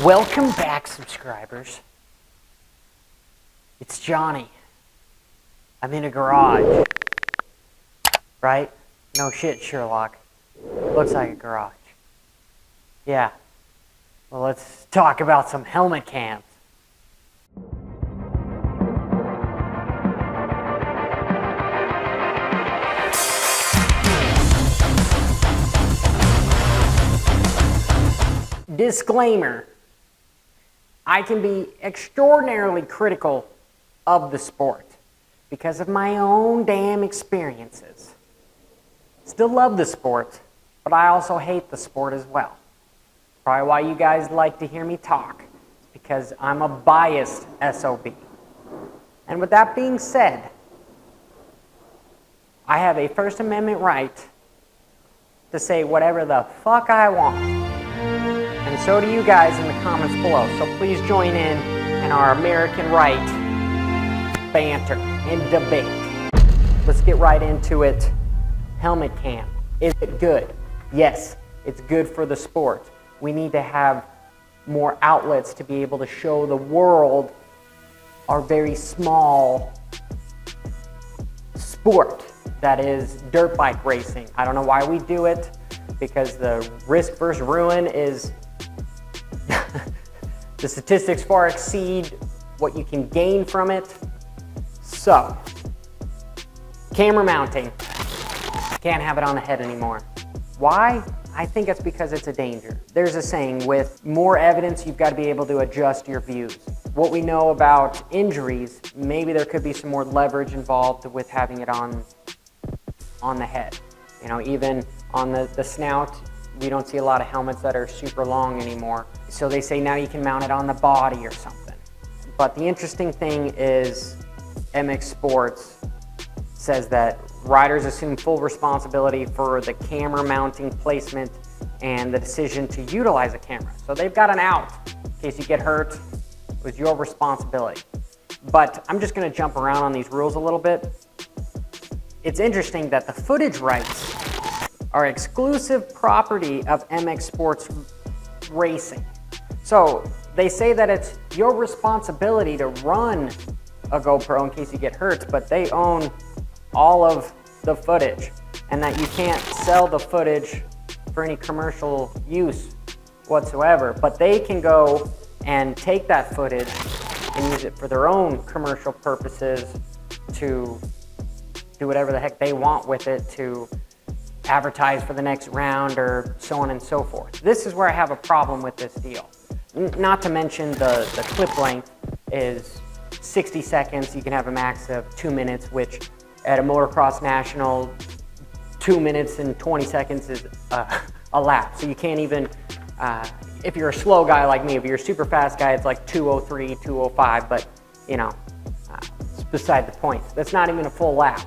Welcome back, subscribers. It's Johnny. I'm in a garage. Right? No shit, Sherlock. Looks like a garage. Yeah. Well, let's talk about some helmet cams. Disclaimer. I can be extraordinarily critical of the sport because of my own damn experiences. Still love the sport, but I also hate the sport as well. Probably why you guys like to hear me talk, because I'm a biased SOB. And with that being said, I have a First Amendment right to say whatever the fuck I want. And so do you guys in the comments below. So please join in our American right banter and debate. Let's get right into it. Helmet cam. Is it good? Yes, it's good for the sport. We need to have more outlets to be able to show the world our very small sport that is dirt bike racing. I don't know why we do it, because the risk versus ruin is the statistics far exceed what you can gain from it. So, camera mounting. Can't have it on the head anymore. Why? I think it's because it's a danger. There's a saying, with more evidence, you've got to be able to adjust your views. What we know about injuries, maybe there could be some more leverage involved with having it on the head. You know, even on the snout, we don't see a lot of helmets that are super long anymore. So they say now you can mount it on the body or something. But the interesting thing is MX Sports says that riders assume full responsibility for the camera mounting placement and the decision to utilize a camera. So they've got an out. In case you get hurt, it was your responsibility. But I'm just gonna jump around on these rules a little bit. It's interesting that the footage rights are exclusive property of MX Sports Racing. So they say that it's your responsibility to run a GoPro in case you get hurt, but they own all of the footage, and that you can't sell the footage for any commercial use whatsoever. But they can go and take that footage and use it for their own commercial purposes, to do whatever the heck they want with it, to advertise for the next round or so on and so forth. This is where I have a problem with this deal. Not to mention the clip length is 60 seconds. You can have a max of 2 minutes, which at a motocross national, 2 minutes and 20 seconds is a lap. So you can't even, if you're a slow guy like me, if you're a super fast guy, it's like 2:03, 2:05, but you know, it's beside the point. That's not even a full lap.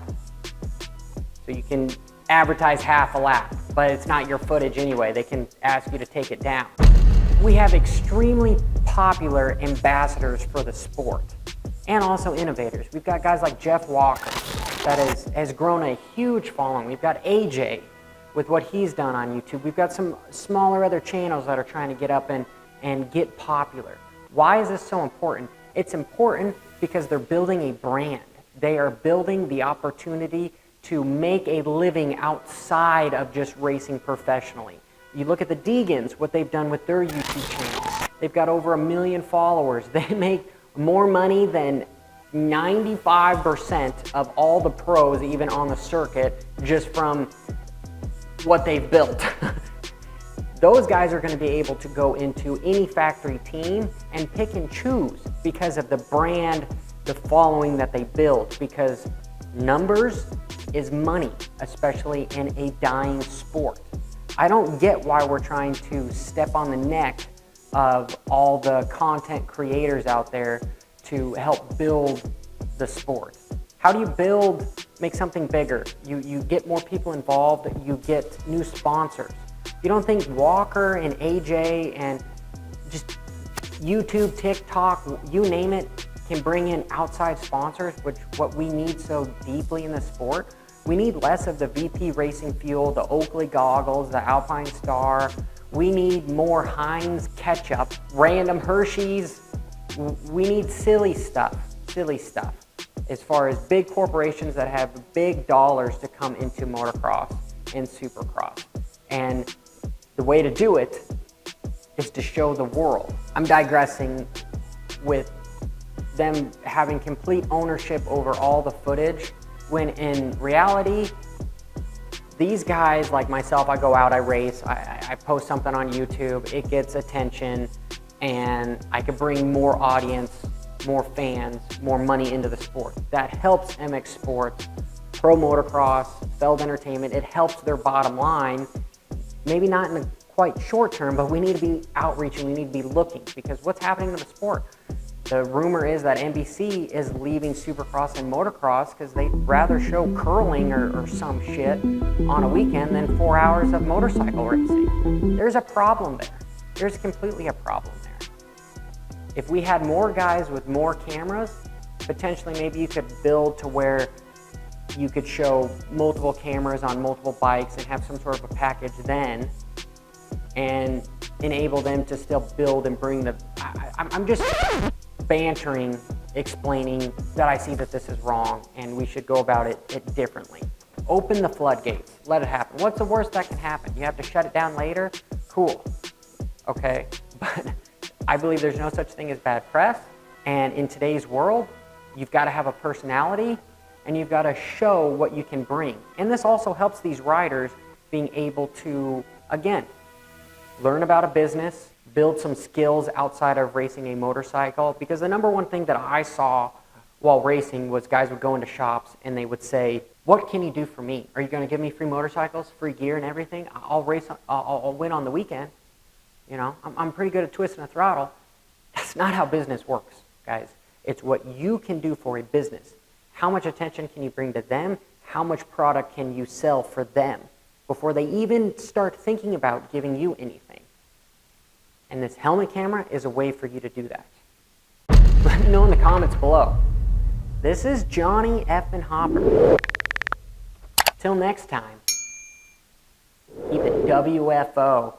So you can advertise half a lap, but it's not your footage anyway. They can ask you to take it down. We have extremely popular ambassadors for the sport, and also innovators. We've got guys like Jeff Walker that has grown a huge following. We've got AJ with what he's done on YouTube. We've got some smaller other channels that are trying to get up and get popular. Why is this so important? It's important because they're building a brand. They are building the opportunity to make a living outside of just racing professionally. You look at the Deegans, what they've done with their YouTube channel. They've got over 1 million followers. They make more money than 95% of all the pros, even on the circuit, just from what they've built. Those guys are going to be able to go into any factory team and pick and choose because of the brand, the following that they build, because numbers is money, especially in a dying sport. I don't get why we're trying to step on the neck of all the content creators out there to help build the sport. How do you make something bigger? You get more people involved, you get new sponsors. You don't think Walker and AJ and just YouTube, TikTok, you name it, can bring in outside sponsors, which what we need so deeply in the sport? We need less of the VP Racing Fuel, the Oakley goggles, the Alpine Star. We need more Heinz ketchup, random Hershey's. We need silly stuff. As far as big corporations that have big dollars to come into motocross and supercross. And the way to do it is to show the world. I'm digressing with them having complete ownership over all the footage, when in reality, these guys like myself, I go out, I race, I post something on YouTube, it gets attention, and I could bring more audience, more fans, more money into the sport. That helps MX Sports, Pro Motocross, Feld Entertainment. It helps their bottom line. Maybe not in the quite short term, but we need to be outreaching, we need to be looking, because what's happening to the sport? The rumor is that NBC is leaving Supercross and Motocross because they'd rather show curling or some shit on a weekend than 4 hours of motorcycle racing. There's a problem there. There's completely a problem there. If we had more guys with more cameras, potentially maybe you could build to where you could show multiple cameras on multiple bikes and have some sort of a package then, and enable them to still build and bring the... I'm just bantering, explaining that I see that this is wrong and we should go about it differently. Open the floodgates, let it happen. What's the worst that can happen? You have to shut it down later? Cool, okay? But I believe there's no such thing as bad press, and in today's world, you've got to have a personality and you've got to show what you can bring. And this also helps these riders being able to, again, learn about a business, build some skills outside of racing a motorcycle. Because the number one thing that I saw while racing was guys would go into shops and they would say, what can you do for me? Are you going to give me free motorcycles, free gear and everything? I'll win on the weekend. You know, I'm pretty good at twisting a throttle. That's not how business works, guys. It's what you can do for a business. How much attention can you bring to them? How much product can you sell for them before they even start thinking about giving you anything? And this helmet camera is a way for you to do that. Let me know in the comments below. This is Johnny F. Hopper. Till next time, keep it WFO.